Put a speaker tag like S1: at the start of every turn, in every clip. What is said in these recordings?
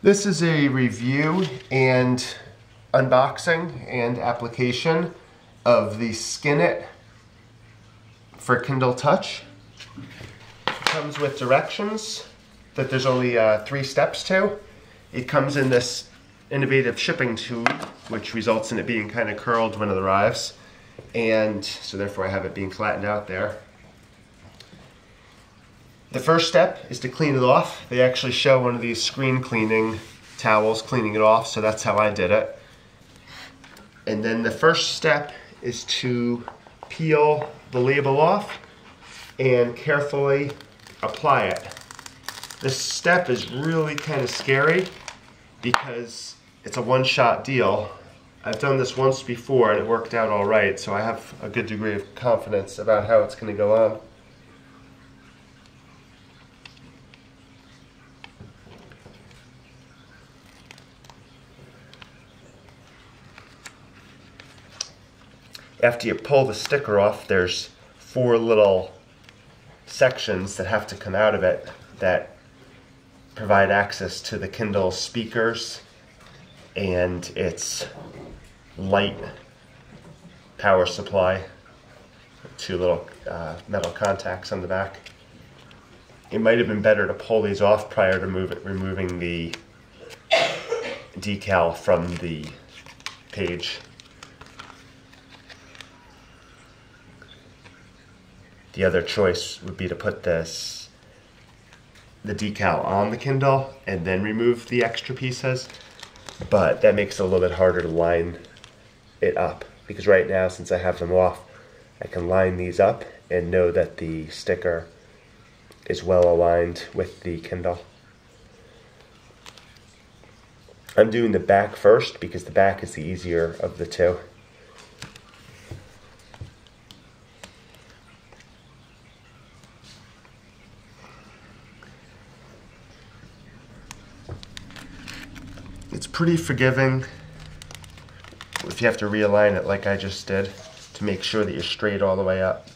S1: This is a review and unboxing and application of the Skin It for Kindle Touch. It comes with directions that there's only 3 steps to. It comes in this innovative shipping tube, which results in it being kind of curled when it arrives. And so therefore I have it being flattened out there. The first step is to clean it off. They actually show one of these screen cleaning towels cleaning it off, so that's how I did it. And then the first step is to peel the label off and carefully apply it. This step is really kind of scary because it's a one-shot deal. I've done this once before and it worked out all right, so I have a good degree of confidence about how it's going to go on. After you pull the sticker off, there's 4 little sections that have to come out of it that provide access to the Kindle speakers and its light power supply. 2 little metal contacts on the back. It might have been better to pull these off prior to removing the decal from the page. The other choice would be to put the decal on the Kindle and then remove the extra pieces, but that makes it a little bit harder to line it up, because right now, since I have them off, I can line these up and know that the sticker is well aligned with the Kindle. I'm doing the back first because the back is the easier of the two. It's pretty forgiving if you have to realign it like I just did to make sure that you're straight all the way up.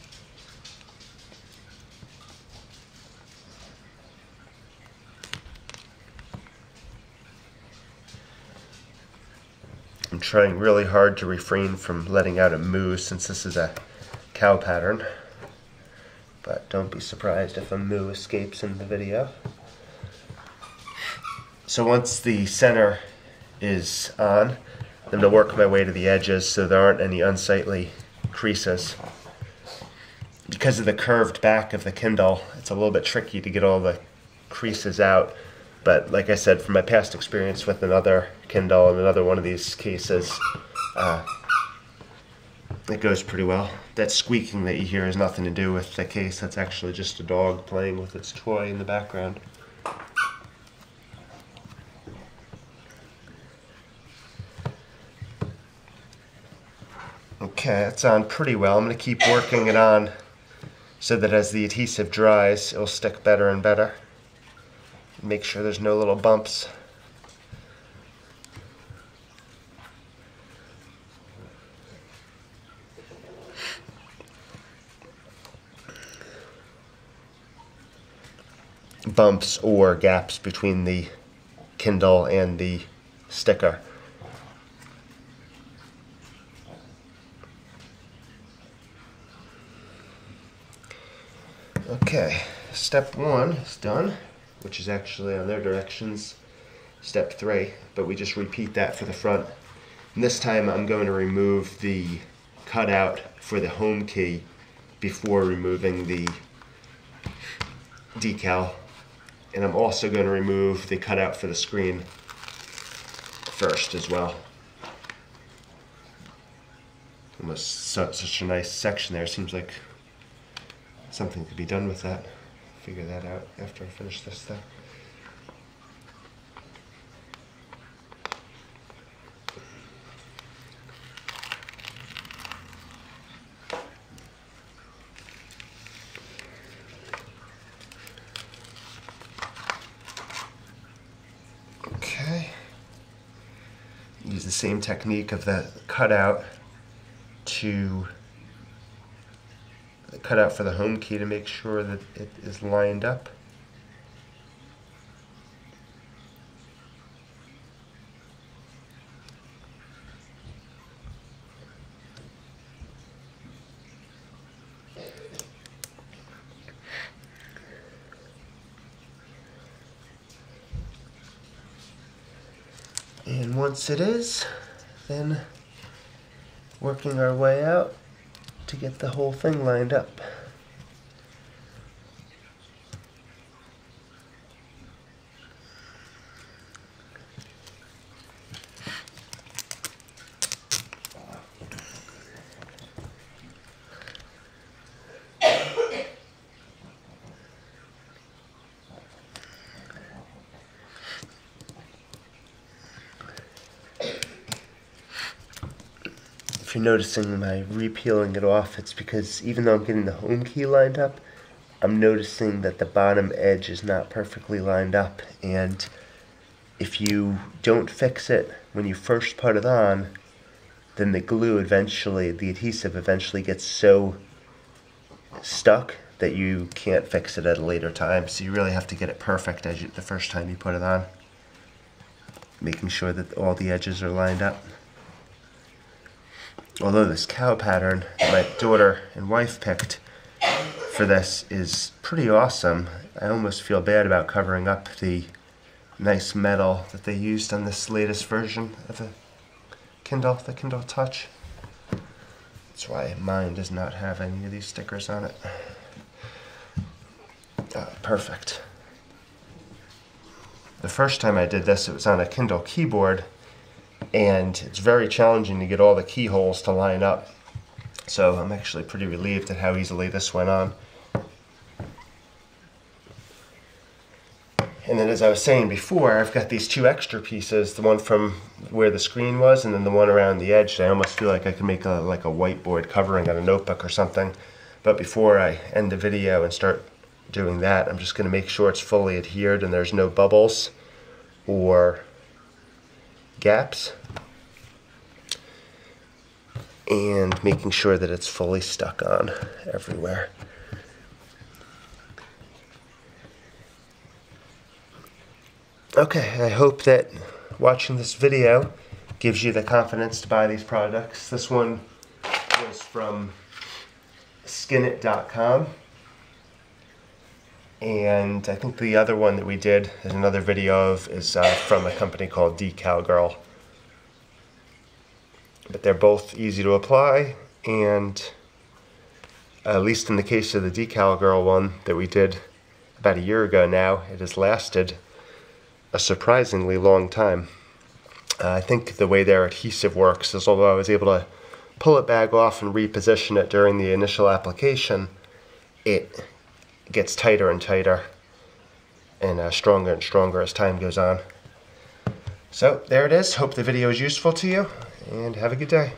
S1: I'm trying really hard to refrain from letting out a moo since this is a cow pattern, but don't be surprised if a moo escapes in the video. So once the center is on, I'm going to work my way to the edges so there aren't any unsightly creases. Because of the curved back of the Kindle, it's a little bit tricky to get all the creases out. But like I said, from my past experience with another Kindle and another one of these cases, it goes pretty well. That squeaking that you hear has nothing to do with the case. That's actually just a dog playing with its toy in the background. Okay, it's on pretty well. I'm going to keep working it on so that as the adhesive dries, it'll stick better and better. Make sure there's no little bumps. Bumps or gaps between the Kindle and the sticker. Okay, step 1 is done, which is actually on their directions, step 3, but we just repeat that for the front. And this time I'm going to remove the cutout for the home key before removing the decal. And I'm also going to remove the cutout for the screen first as well. Almost such a nice section there. Seems like something could be done with that. Figure that out after I finish this stuff. Okay. Use the same technique of the cutout to cut out for the home key to make sure that it is lined up. And once it is, then working our way out to get the whole thing lined up. If you're noticing my repeeling it off, it's because even though I'm getting the home key lined up, I'm noticing that the bottom edge is not perfectly lined up, and if you don't fix it when you first put it on, then the glue eventually, the adhesive eventually gets so stuck that you can't fix it at a later time. So you really have to get it perfect the first time you put it on, making sure that all the edges are lined up. Although this cow pattern that my daughter and wife picked for this is pretty awesome, I almost feel bad about covering up the nice metal that they used on this latest version of the Kindle Touch. That's why mine does not have any of these stickers on it. Perfect. The first time I did this, it was on a Kindle keyboard, and it's very challenging to get all the keyholes to line up. So I'm actually pretty relieved at how easily this went on. And then, as I was saying before, I've got these two extra pieces, the one from where the screen was and then the one around the edge. I almost feel like I could make like a whiteboard covering on a notebook or something. But before I end the video and start doing that, I'm just going to make sure it's fully adhered and there's no bubbles or gaps, and making sure that it's fully stuck on everywhere. Okay, I hope that watching this video gives you the confidence to buy these products. This one was from skinit.com, and I think the other one that we did in another video is from a company called Decal Girl. But they're both easy to apply, and at least in the case of the Decal Girl one that we did about a year ago now, it has lasted a surprisingly long time. I think the way their adhesive works is, although I was able to pull it back off and reposition it during the initial application, it gets tighter and tighter and stronger as time goes on. So there it is. Hope the video is useful to you, and have a good day.